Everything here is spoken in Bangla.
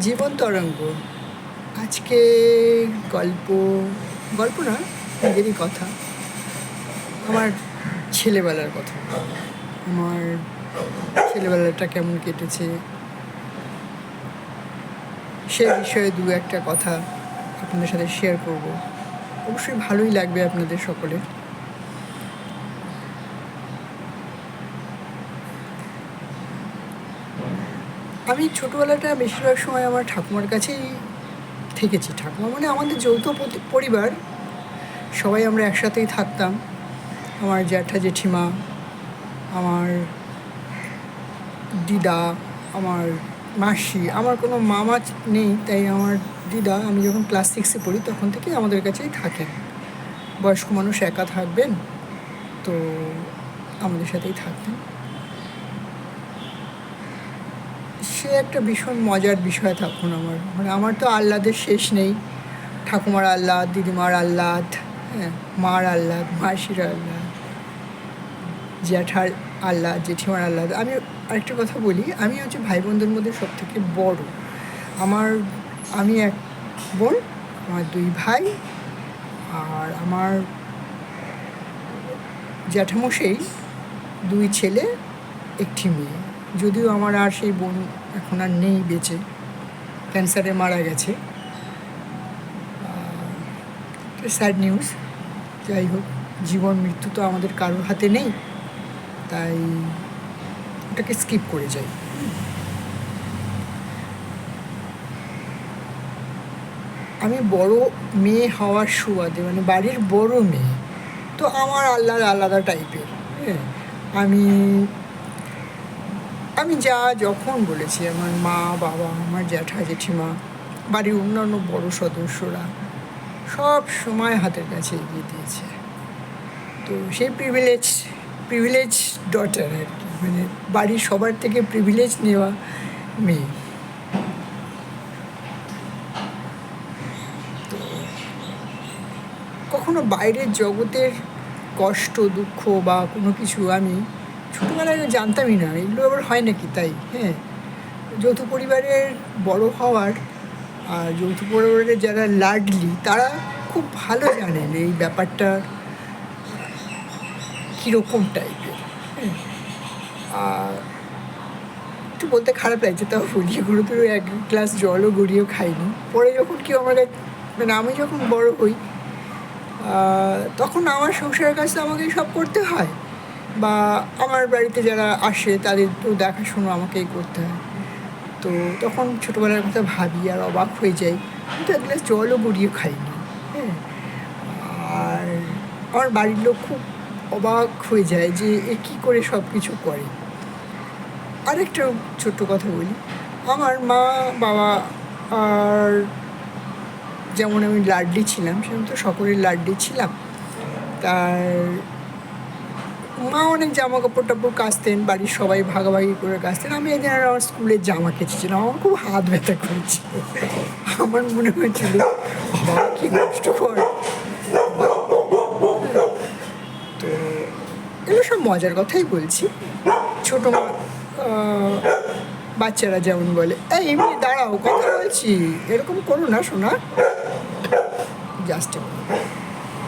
জীবন তরঙ্গ আজকে গল্প গল্প না, নিজেরই কথা। আমার ছেলেবেলার কথা। আমার ছেলেবেলাটা কেমন কেটেছে সে বিষয়ে দু একটা কথা আপনাদের সাথে শেয়ার করব। অবশ্যই ভালোই লাগবে আপনাদের সকলের। আমি ছোটোবেলাটা বেশিরভাগ সময় আমার ঠাকুমার কাছেই থেকেছি। ঠাকুমা মানে আমাদের যৌথ পরিবার, সবাই আমরা একসাথেই থাকতাম। আমার জ্যাঠা জেঠিমা, আমার দিদা, আমার মাসি, আমার কোনো মামা নেই, তাই আমার দিদা, আমি যখন ক্লাস 6-এ পড়ি তখন থেকেই আমাদের কাছেই থাকেন। বয়স্ক মানুষ একা থাকবেন, তো আমাদের সাথেই থাকতেন। সে একটা ভীষণ মজার বিষয় তখন আমার তো আহ্লাদের শেষ নেই। ঠাকুমার আহ্লাদ, দিদিমার আহ্লাদ, হ্যাঁ, মার আহ্লাদ, মাসির আহ্লাদ, জ্যাঠার আহ্লাদ, জেঠিমার আহ্লাদ। আমি আরেকটা কথা বলি, আমি হচ্ছে ভাই বোনদের মধ্যে সব থেকে বড়। আমি এক বোন, আমার 2 ভাই, আর আমার জ্যাঠামশাই 2 ছেলে 1 মেয়ে। যদিও আমার আর সেই বোন এখন আর নেই বেঁচে, ক্যান্সারে মারা গেছে। Sad news. যাই হোক, জীবন মৃত্যু তো আমাদের কারোর হাতে নেই, তাই ওটাকে স্কিপ করে যাই। আমি বড় মেয়ে হওয়ার সুবাদে, মানে বাড়ির বড় মেয়ে, তো আমার আলাদা আলাদা টাইপের। হ্যাঁ, আমি যা যখন বলেছি, আমার মা বাবা, আমার জ্যাঠা জেঠিমা, বাড়ির অন্যান্য বড় সদস্যরা সব সময় হাতের কাছে এগিয়ে দিয়েছে। তো সেই প্রিভিলেজ ডটার আর কি, মানে বাড়ির সবার থেকে প্রিভিলেজ নেওয়া মেয়ে। তো কখনো বাইরের জগতের কষ্ট দুঃখ বা কোনো কিছু আমি ছোটোবেলায় জানতামই না, এগুলো আবার হয় নাকি, তাই। হ্যাঁ, যৌথ পরিবারের বড় হওয়ার আর যৌথ পরিবারের যারা লাডলি, তারা খুব ভালো জানেন এই ব্যাপারটা কীরকম টাইপের। হ্যাঁ, আর একটু বলতে খারাপ লাগছে, তাও বলি, এগুলো তো 1 গ্লাস জলও গড়িয়েও খাইনি। পরে যখন কেউ মানে আমি যখন বড় হই, তখন আমার সংসারের কাছে আমাকে সব করতে হয়, বা আমার বাড়িতে যারা আসে তাদের তো দেখাশুনো আমাকেই করতে হয়। তো তখন ছোটোবেলার কথা ভাবি আর অবাক হয়ে যাই, আমি তো 1 গ্লাস জলও গড়িয়ে খাইনি। হ্যাঁ, আর আমার বাড়ির লোক খুব অবাক হয়ে যায় যে এ কী করে সব কিছু করে। আরেকটা ছোট্ট কথা বলি, আমার মা বাবা আর যেমন আমি লাডলি ছিলাম, সেরকম তো সকলের লাডলি ছিলাম। তার মা অনেক জামা কাপড় টাপড় কাচতেন, বাড়ির সবাই ভাগাভাগি করে কাচতেন। আমি একদিন আমার স্কুলের জামা কেচেছিলাম, আমার খুব হাত ব্যথা করেছিল। আমার মনে হয়েছিল বাবা কি কষ্ট করে। তো এগুলো সব মজার কথাই বলছি। ছোটো বাচ্চারা যেমন বলে, এই এমনি দাঁড়াও কথা বলছি, এরকম করো না শোনা, জাস্ট